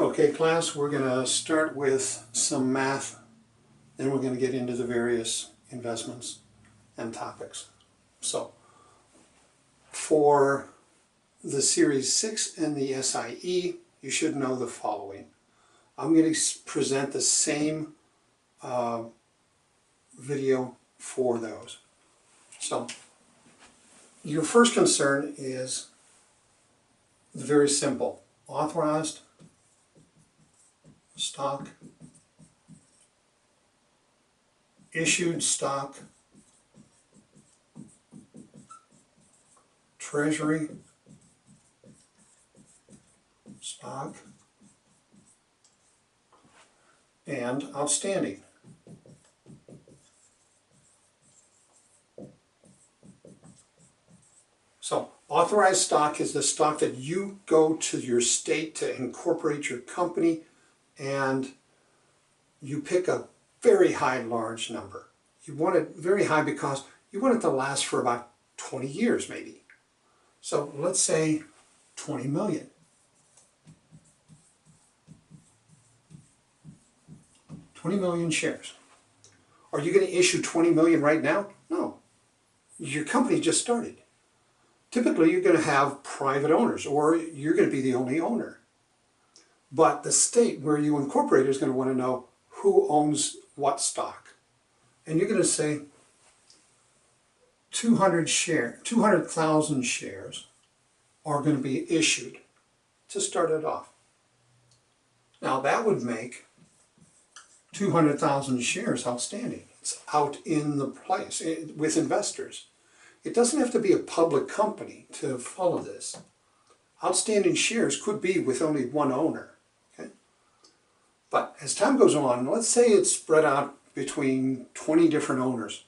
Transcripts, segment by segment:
Okay, class, we're going to start with some math, then we're going to get into the various investments and topics. So, for the Series 6 and the SIE, you should know the following. I'm going to present the same video for those. So, your first concern is very simple. Authorized stock, issued stock, treasury stock, and outstanding. So, authorized stock is the stock that you go to your state to incorporate your company, and you pick a very high large number. You want it very high because you want it to last for about 20 years maybe. So let's say 20 million. 20 million shares. Are you going to issue 20 million right now? No. Your company just started. Typically you're going to have private owners, or you're going to be the only owner. But the state where you incorporate is going to want to know who owns what stock. And you're going to say 200,000 shares are going to be issued to start it off. Now that would make 200,000 shares outstanding. It's out in the place with investors. It doesn't have to be a public company to follow this. Outstanding shares could be with only one owner. Okay? But as time goes on, let's say it's spread out between 20 different owners,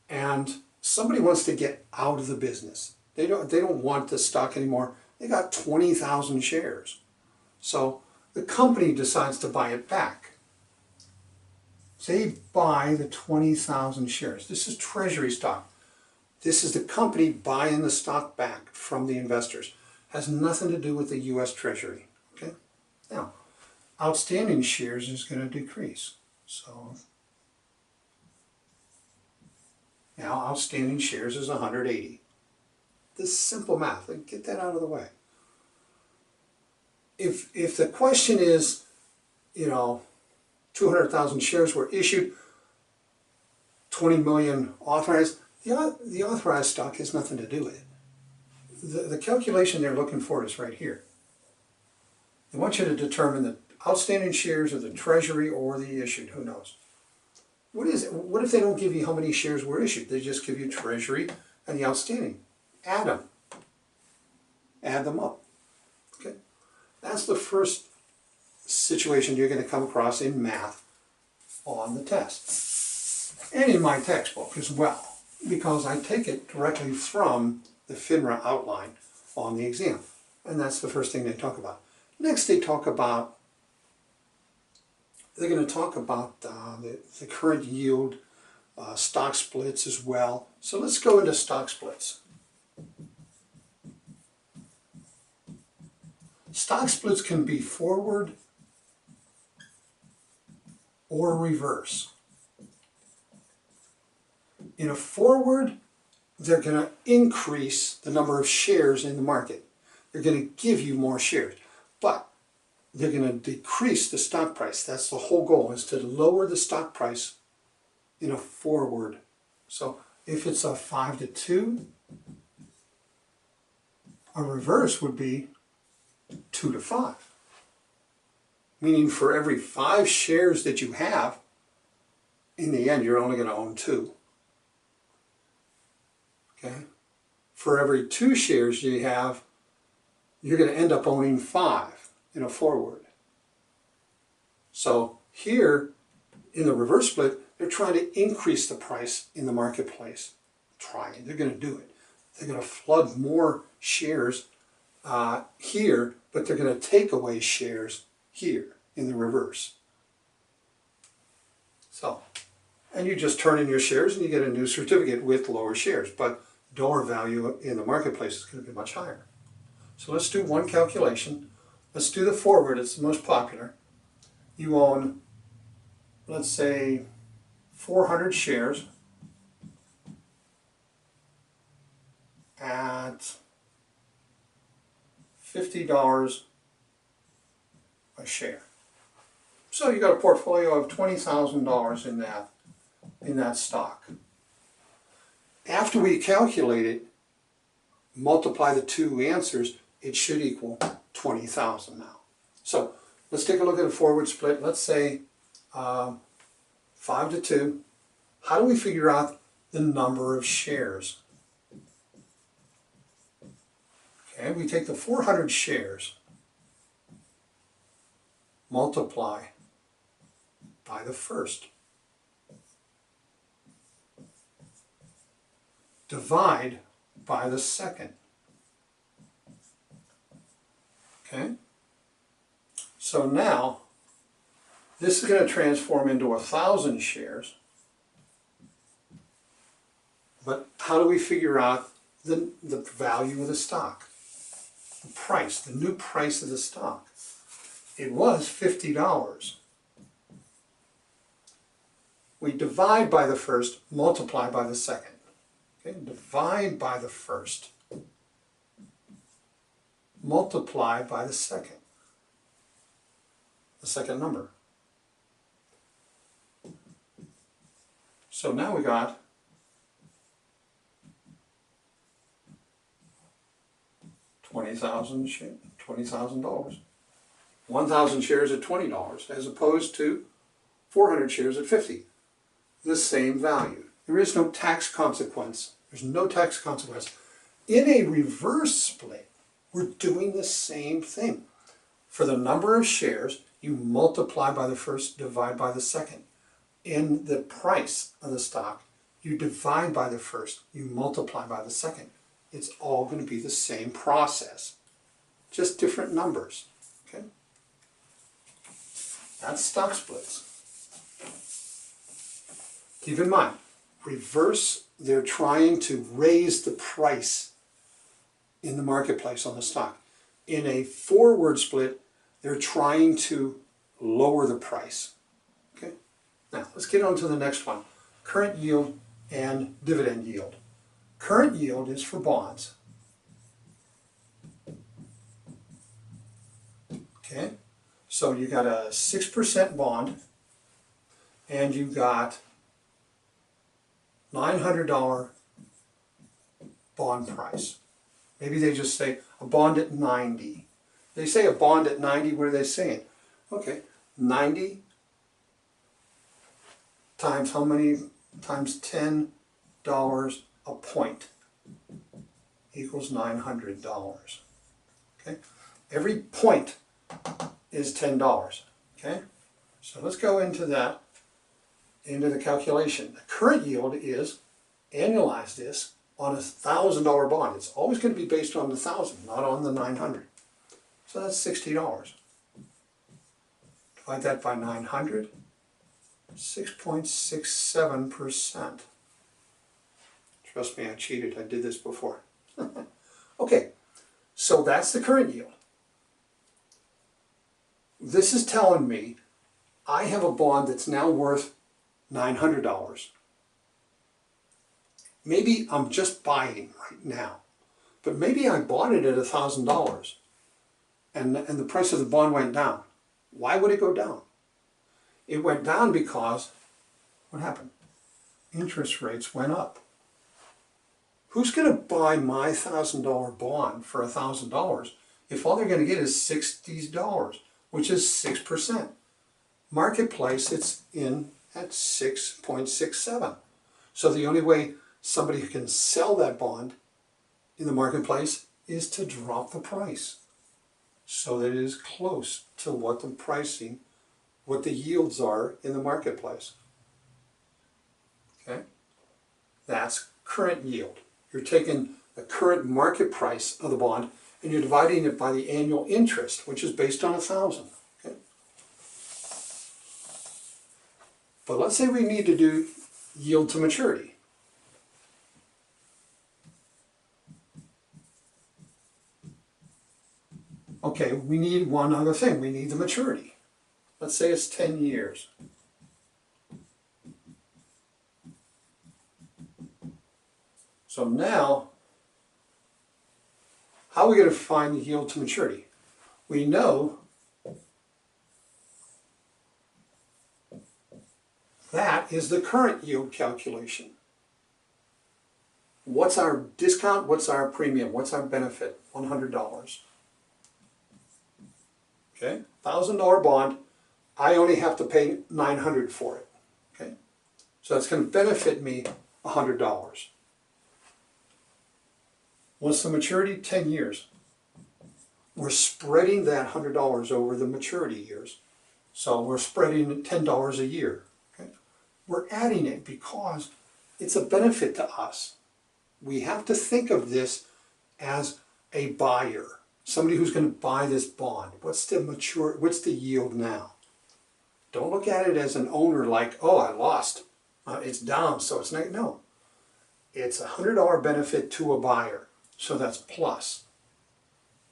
and somebody wants to get out of the business. They don't want the stock anymore. They got 20,000 shares. So the company decides to buy it back. They buy the 20,000 shares. This is treasury stock. This is the company buying the stock back from the investors. Has nothing to do with the U.S. Treasury. Okay? Now, outstanding shares is going to decrease. So now outstanding shares is 180. This is simple math. Get that out of the way. If the question is, 200,000 shares were issued, 20 million authorized, the authorized stock has nothing to do with it. The calculation they're looking for is right here. They want you to determine the outstanding shares of the treasury or the issued, who knows. What is it? What if they don't give you how many shares were issued? They just give you treasury and the outstanding. Add them. Add them up. Okay? That's the first situation you're going to come across in math on the test. And in my textbook as well, because I take it directly from the FINRA outline on the exam. And that's the first thing they talk about. Next they're going to talk about the current yield, stock splits as well. So let's go into stock splits. Stock splits can be forward or reverse. In a forward, they're going to increase the number of shares in the market. They're going to give you more shares, but they're going to decrease the stock price. That's the whole goal, is to lower the stock price in a forward. So if it's a 5-2, a reverse would be 2-5. Meaning for every 5 shares that you have, in the end you're only going to own 2. Okay? For every 2 shares you have, you're going to end up owning 5 in a forward. So here, in the reverse split, they're trying to increase the price in the marketplace. They're going to do it. They're going to flood more shares here, but they're going to take away shares here in the reverse. So, and you just turn in your shares and you get a new certificate with lower shares, but dollar value in the marketplace is going to be much higher. So let's do one calculation. Let's do the forward, it's the most popular. You own, let's say, 400 shares at $50 a share. So you got a portfolio of $20,000 in that stock. After we calculate it, multiply the two answers, it should equal 20,000 now. So let's take a look at a forward split. Let's say 5 to 2. How do we figure out the number of shares? Okay, we take the 400 shares, multiply by the first, divide by the second. Okay? So now, this is going to transform into 1,000 shares. But how do we figure out the value of the stock? The price, the new price of the stock. It was $50. We divide by the first, multiply by the second. Okay? Divide by the first, multiply by the second number. So now we got $20,000. 1,000 shares at $20 as opposed to 400 shares at $50. The same value. There is no tax consequence. There's no tax consequence. In a reverse split, we're doing the same thing. For the number of shares, you multiply by the first, divide by the second. In the price of the stock, you divide by the first, you multiply by the second. It's all going to be the same process, just different numbers. Okay? That's stock splits. Keep in mind, reverse, they're trying to raise the price in the marketplace on the stock. In a forward split, they're trying to lower the price. Okay? Now, let's get on to the next one. Current yield and dividend yield. Current yield is for bonds. Okay? So you got a 6% bond, and you got $900 bond price. Maybe they just say a bond at 90. They say a bond at 90, what are they saying? Okay, 90 times how many? Times $10 a point equals $900. Okay, every point is $10. Okay, so let's go into that, into the calculation. The current yield is, annualize this, on a $1,000 bond. It's always going to be based on the 1,000, not on the 900. So that's $60. Divide that by 900, 6.67%. Trust me, I cheated. I did this before. Okay, so that's the current yield. This is telling me I have a bond that's now worth $900. Maybe I'm just buying right now, but maybe I bought it at $1,000 and the price of the bond went down. Why would it go down? It went down because, what happened? Interest rates went up. Who's going to buy my $1,000 bond for $1,000 if all they're going to get is $60, which is 6%? Marketplace, it's in at 6.67. So the only way somebody can sell that bond in the marketplace is to drop the price so that it is close to what the pricing, what the yields are in the marketplace. Okay? That's current yield. You're taking the current market price of the bond and you're dividing it by the annual interest, which is based on 1,000. Okay? But let's say we need to do yield to maturity. Okay, we need one other thing. We need the maturity. Let's say it's 10 years. So now, how are we going to find the yield to maturity? We know that is the current yield calculation. What's our discount? What's our premium? What's our benefit? $100. Okay, $1,000 bond. I only have to pay $900 for it. Okay, so that's going to benefit me $100. What's the maturity? 10 years. We're spreading that $100 over the maturity years. So we're spreading $10 a year. Okay? We're adding it because it's a benefit to us. We have to think of this as a buyer, somebody who's going to buy this bond. What's the yield now? Don't look at it as an owner like, oh, I lost. It's down, so it's not. No. It's a $100 benefit to a buyer. So that's plus.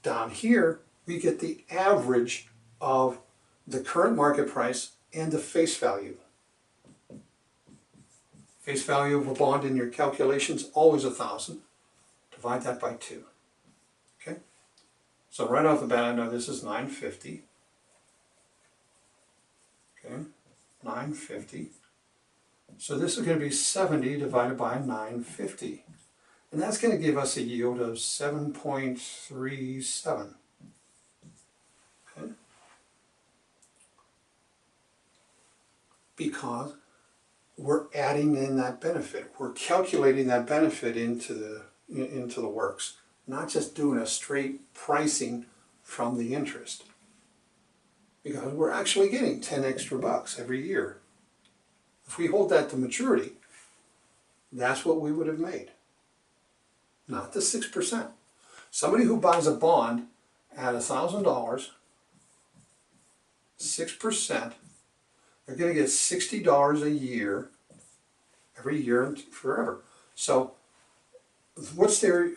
Down here, we get the average of the current market price and the face value. Face value of a bond in your calculations, always 1,000. Divide that by 2. Okay? So right off the bat, I know this is 950. Okay? 950. So this is going to be 70 divided by 950. And that's going to give us a yield of 7.37. Okay? Because we're adding in that benefit. We're calculating that benefit into the works, not just doing a straight pricing from the interest. Because we're actually getting 10 extra bucks every year. If we hold that to maturity, that's what we would have made. Not the 6%. Somebody who buys a bond at $1,000, 6%, they're going to get $60 a year, every year and forever. So, what's their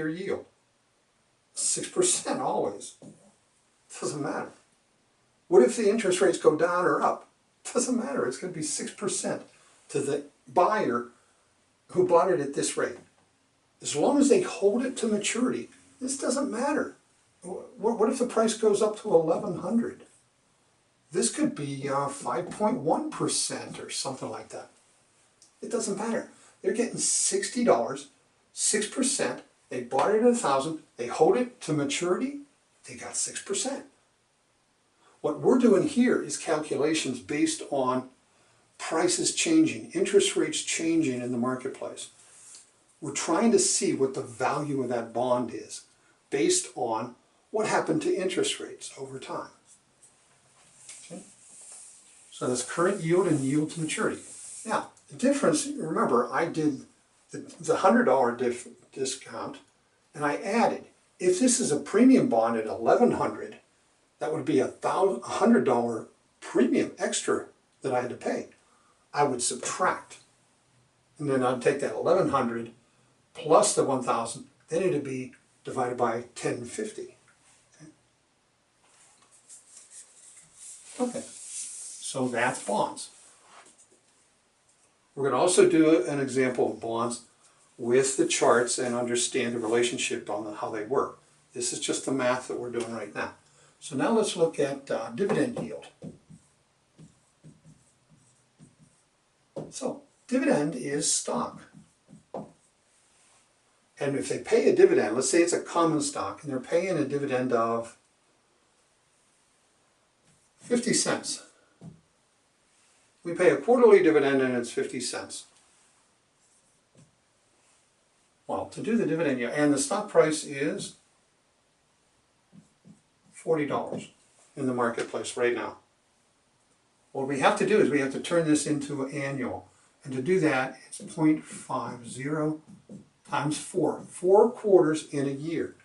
yield? 6% always. Doesn't matter. What if the interest rates go down or up? Doesn't matter. It's going to be 6% to the buyer who bought it at this rate. As long as they hold it to maturity, this doesn't matter. What if the price goes up to 1,100? This could be 5.1% or something like that. It doesn't matter. They're getting $60, 6%. They bought it at 1,000. They hold it to maturity. They got 6%. What we're doing here is calculations based on prices changing, interest rates changing in the marketplace. We're trying to see what the value of that bond is based on what happened to interest rates over time. Okay? So that's current yield and yield to maturity. Now, the difference, remember, I did the $100 discount, and I added, if this is a premium bond at $1,100, that would be a $100 premium extra that I had to pay. I would subtract, and then I'd take that $1,100 plus the 1,000, then it'd be divided by 1050. Okay, so that's bonds. We're going to also do an example of bonds with the charts and understand the relationship on how they work. This is just the math that we're doing right now. So now let's look at dividend yield. So dividend is stock. And if they pay a dividend, let's say it's a common stock, and they're paying a dividend of 50 cents. We pay a quarterly dividend and it's 50 cents. Well, to do the dividend yield, and the stock price is $40 in the marketplace right now. What we have to do is we have to turn this into an annual. And to do that, it's 0.50 times 4. 4 quarters in a year.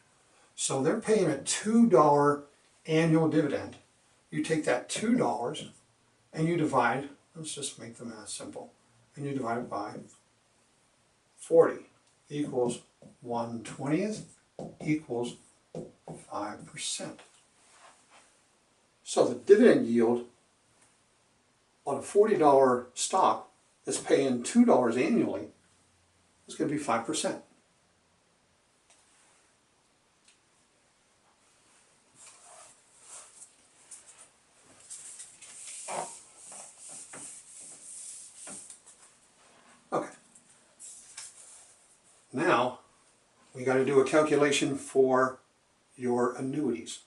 So they're paying a $2 annual dividend. You take that $2 and you divide, let's just make the math simple, and you divide it by 40 equals 1/20 equals 5%. So the dividend yield on a $40 stock that's paying $2 annually is going to be 5%. Okay. Now we got to do a calculation for your annuities.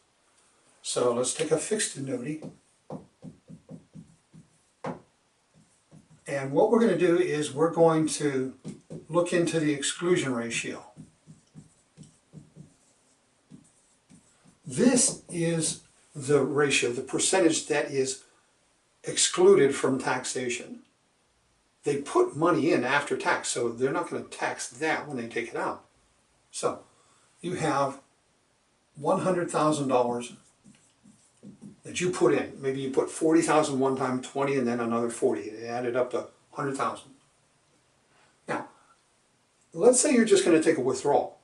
So let's take a fixed annuity. And what we're going to do is we're going to look into the exclusion ratio. This is the ratio, the percentage that is excluded from taxation. They put money in after tax, so they're not going to tax that when they take it out. So you have $100,000 that you put in. Maybe you put 40,000 one time, 20, and then another 40. It added up to 100,000. Now, let's say you're just going to take a withdrawal,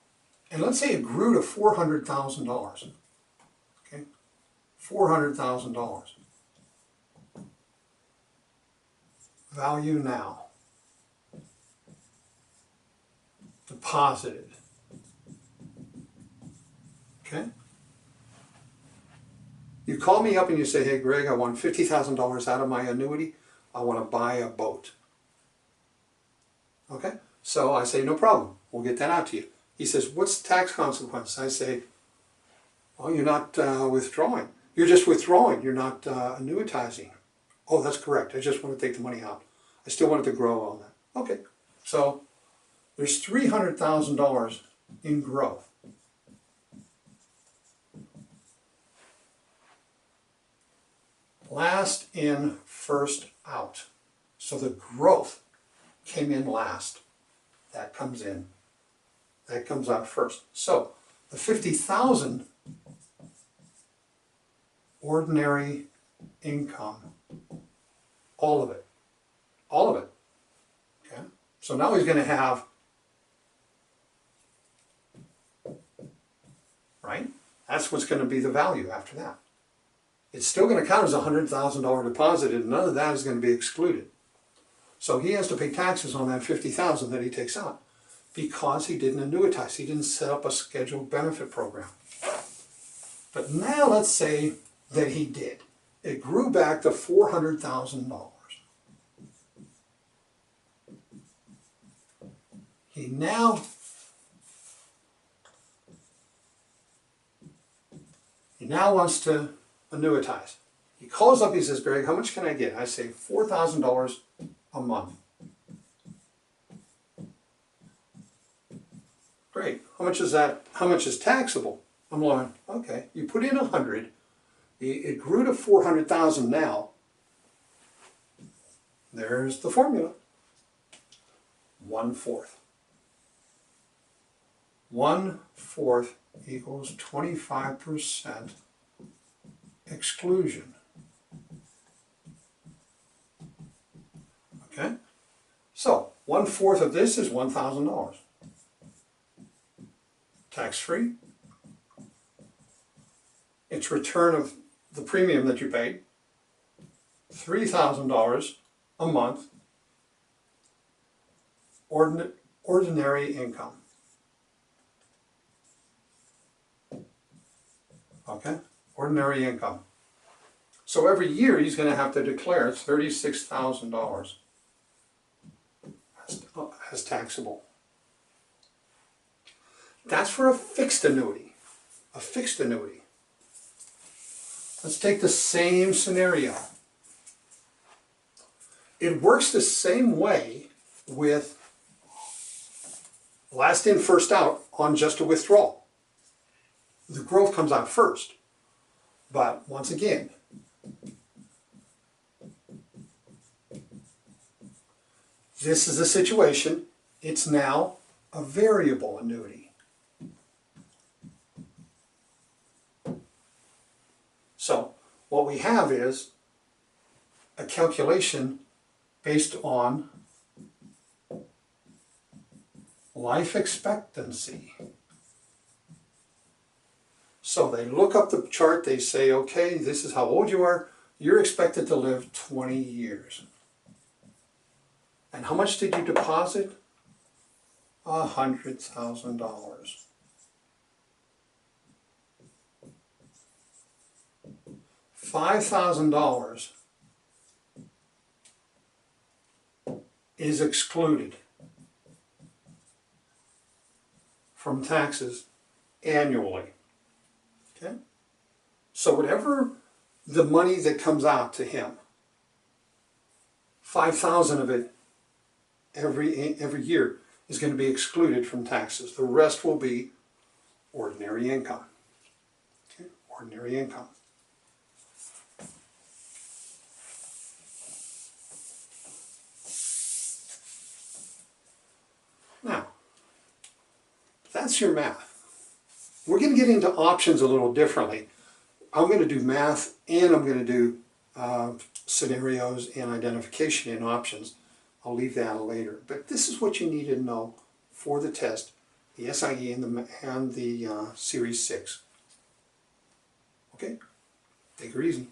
and let's say it grew to $400,000. Okay, $400,000. Value now. Deposited. Okay. You call me up and you say, hey Greg, I want $50,000 out of my annuity. I want to buy a boat. Okay, so I say, no problem. We'll get that out to you. He says, what's the tax consequence? I say, oh, you're not withdrawing. You're just withdrawing. You're not annuitizing. Oh, that's correct. I just want to take the money out. I still want it to grow on that. Okay, so there's $300,000 in growth. Last in, first out. So the growth came in last. That comes in. That comes out first. So the $50,000 ordinary income, all of it. All of it. Okay? So now he's going to have, right? That's what's going to be the value after that. It's still going to count as a $100,000 deposit, and none of that is going to be excluded. So he has to pay taxes on that $50,000 that he takes out because he didn't annuitize. He didn't set up a scheduled benefit program. But now let's say that he did. It grew back to $400,000. He now wants to annuitize. He calls up, he says, Greg, how much can I get? I say $4,000 a month. Great. How much is that? How much is taxable? I'm going, okay, you put in 100. It grew to 400,000 now. There's the formula. 1/4. 1/4 equals 25% exclusion. Okay? So 1/4 of this is $1,000. Tax-free. It's return of the premium that you paid. $3,000 a month. Ordinary income. Okay? Ordinary income. So every year he's going to have to declare $36,000 as taxable. That's for a fixed annuity. A fixed annuity. Let's take the same scenario. It works the same way with last in, first out on just a withdrawal. The growth comes out first. But once again, this is a situation, it's now a variable annuity. So what we have is a calculation based on life expectancy So they look up the chart, they say, okay, this is how old you are. You're expected to live 20 years. And how much did you deposit? $100,000. $5,000 is excluded from taxes annually. Okay? So whatever the money that comes out to him, 5,000 of it every year is going to be excluded from taxes. The rest will be ordinary income. Okay? Ordinary income. Now, that's your math. We're going to get into options a little differently. I'm going to do math and I'm going to do scenarios and identification in options. I'll leave that later. But this is what you need to know for the test, the SIE and the Series 6. Okay? Take her easy.